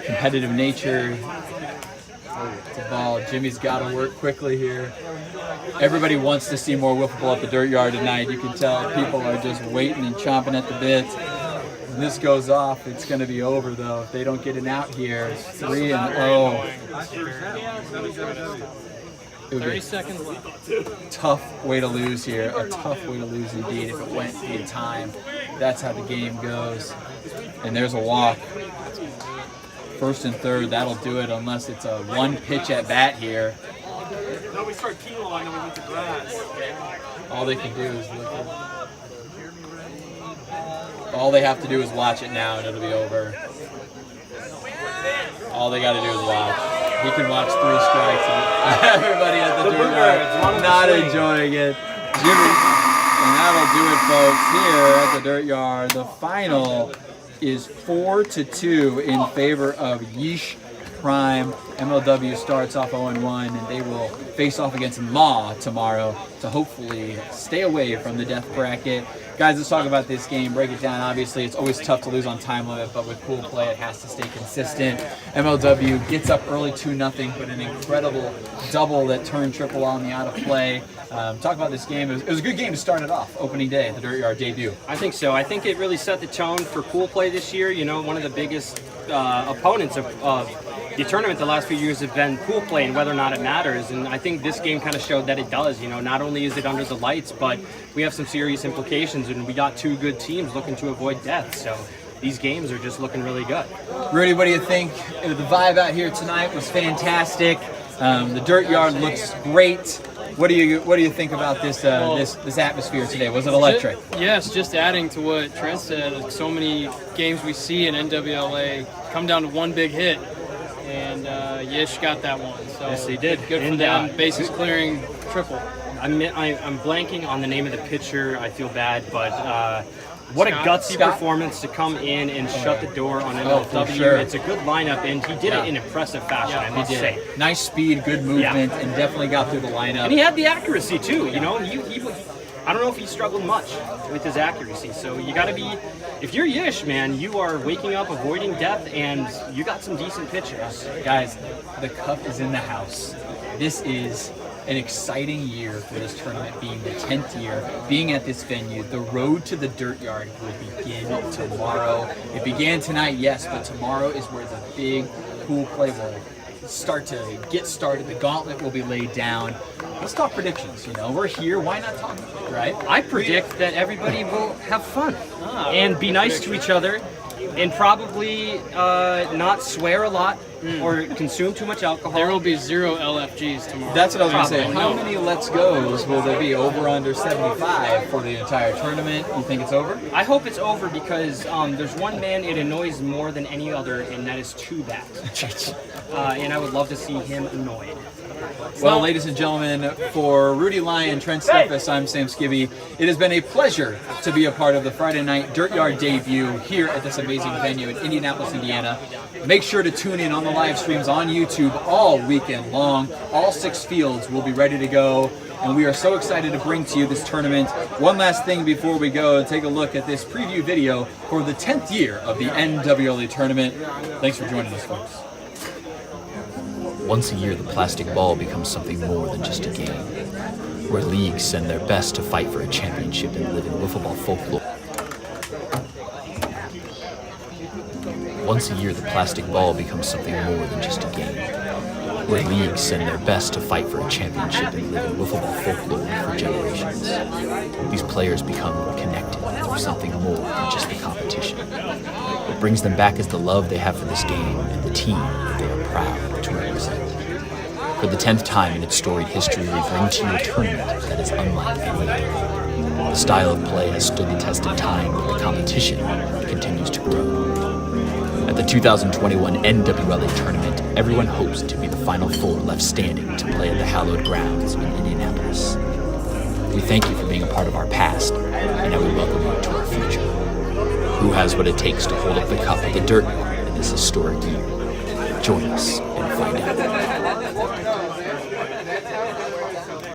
Speaker 1: competitive nature. It's a ball. Jimmy's got to work quickly here. Everybody wants to see more wiffle ball at the dirt yard tonight. You can tell people are just waiting and chomping at the bit. When this goes off, it's going to be over, though. If they don't get an out here, it's 3-0. It would
Speaker 3: 30
Speaker 1: be
Speaker 3: seconds left.
Speaker 1: a tough way to lose here. A tough way to lose indeed if it went in time. That's how the game goes. And there's a walk. First and third, that'll do it unless it's a 1 pitch at bat here.
Speaker 3: No, we start P-line and we hit the grass.
Speaker 1: All they can do is look at. All they have to do is watch it now and it'll be over. All they got to do is watch. He can watch 3 strikes and everybody at the dirt yard not enjoying it. Jimmy, and that'll do it, folks, here at the dirt yard. The final is 4-2 in favor of YiSH Prime. MLW starts off 0-1, and they will face off against Ma tomorrow to hopefully stay away from the death bracket. Guys, let's talk about this game, break it down. Obviously, it's always tough to lose on time limit, but with pool play, it has to stay consistent. MLW gets up early 2-0, but an incredible double that turned triple on the out of play. Talk about this game. It was a good game to start it off, opening day, the Dirt Yard debut.
Speaker 5: I think so. I think it really set the tone for pool play this year. You know, one of the biggest opponents of the tournament the last few years have been pool play and whether or not it matters. And I think this game kind of showed that it does. You know, not only is it under the lights, but we have some serious implications, and we got 2 good teams looking to avoid death. So these games are just looking really good.
Speaker 1: Rudy, what do you think? The vibe out here tonight was fantastic. The Dirt Yard looks great. What do you think about this this atmosphere today? Was it electric?
Speaker 3: Yes, just adding to what Trent said. Like so many games we see in NWLA come down to 1 big hit, and YiSH got that one. So
Speaker 5: Yes, they did.
Speaker 3: Good for
Speaker 5: And,
Speaker 3: them. Bases clearing triple.
Speaker 5: I'm blanking on the name of the pitcher. I feel bad, but what
Speaker 3: Scott.
Speaker 5: a gutsy
Speaker 1: Scott.
Speaker 5: performance to come in and shut the door on MLW.
Speaker 1: for sure.
Speaker 5: It's a good lineup, and he did it in impressive fashion, I must say.
Speaker 1: Nice speed, good movement, and definitely got through the lineup.
Speaker 5: And he had the accuracy too. You know, he I don't know if he struggled much with his accuracy. So you got to be, if you're YiSH, man, you are waking up, avoiding death, and you got some decent pitchers.
Speaker 1: Guys, the cup is in the house. This is an exciting year for this tournament, being the 10th year, being at this venue. The road to the Dirt Yard will begin tomorrow. It began tonight, yes, but tomorrow is where the big pool play will start to get started. The gauntlet will be laid down. Let's talk predictions. You know, we're here. Why not talk about it, right?
Speaker 5: I predict that everybody will have fun and be nice to each other and probably not swear a lot or consume too much alcohol.
Speaker 3: There will be 0 LFGs tomorrow.
Speaker 1: That's what I was going to say.
Speaker 5: Probably.
Speaker 1: How many Let's Goes will there be? Over under 75 for the entire tournament? You think it's over?
Speaker 5: I hope it's over because there's one man it annoys more than any other, and that is Tubat. And I would love to see him annoyed.
Speaker 1: Well, ladies and gentlemen, for Rudy Lyon, Trent Steffes, I'm Sam Skibby. It has been a pleasure to be a part of the Friday night Dirt Yard debut here at this amazing venue in Indianapolis, Indiana. Make sure to tune in on the live streams on YouTube all weekend long. All 6 fields will be ready to go, and we are so excited to bring to you this tournament. One last thing before we go, take a look at this preview video for the 10th year of the NWLA tournament. Thanks for joining us, folks.
Speaker 8: Once a year, the plastic ball becomes something more than just a game, where leagues send their best to fight for a championship and live in wiffle ball folklore. Once a year, the plastic ball becomes something more than just a game, where leagues send their best to fight for a championship and live in wiffle ball folklore for generations. These players become connected through something more than just the competition. What brings them back is the love they have for this game and the team that they are proud to represent. For the 10th time in its storied history, we bring to you a tournament that is unlike any other. The style of play has stood the test of time, but the competition continues to grow. At the 2021 NWLA tournament, everyone hopes to be the final 4 left standing to play at the hallowed grounds in Indianapolis. We thank you for being a part of our past, and now we welcome you to our future. Who has what it takes to hold up the cup at the Dirt Yard in this historic year? Join us and find out.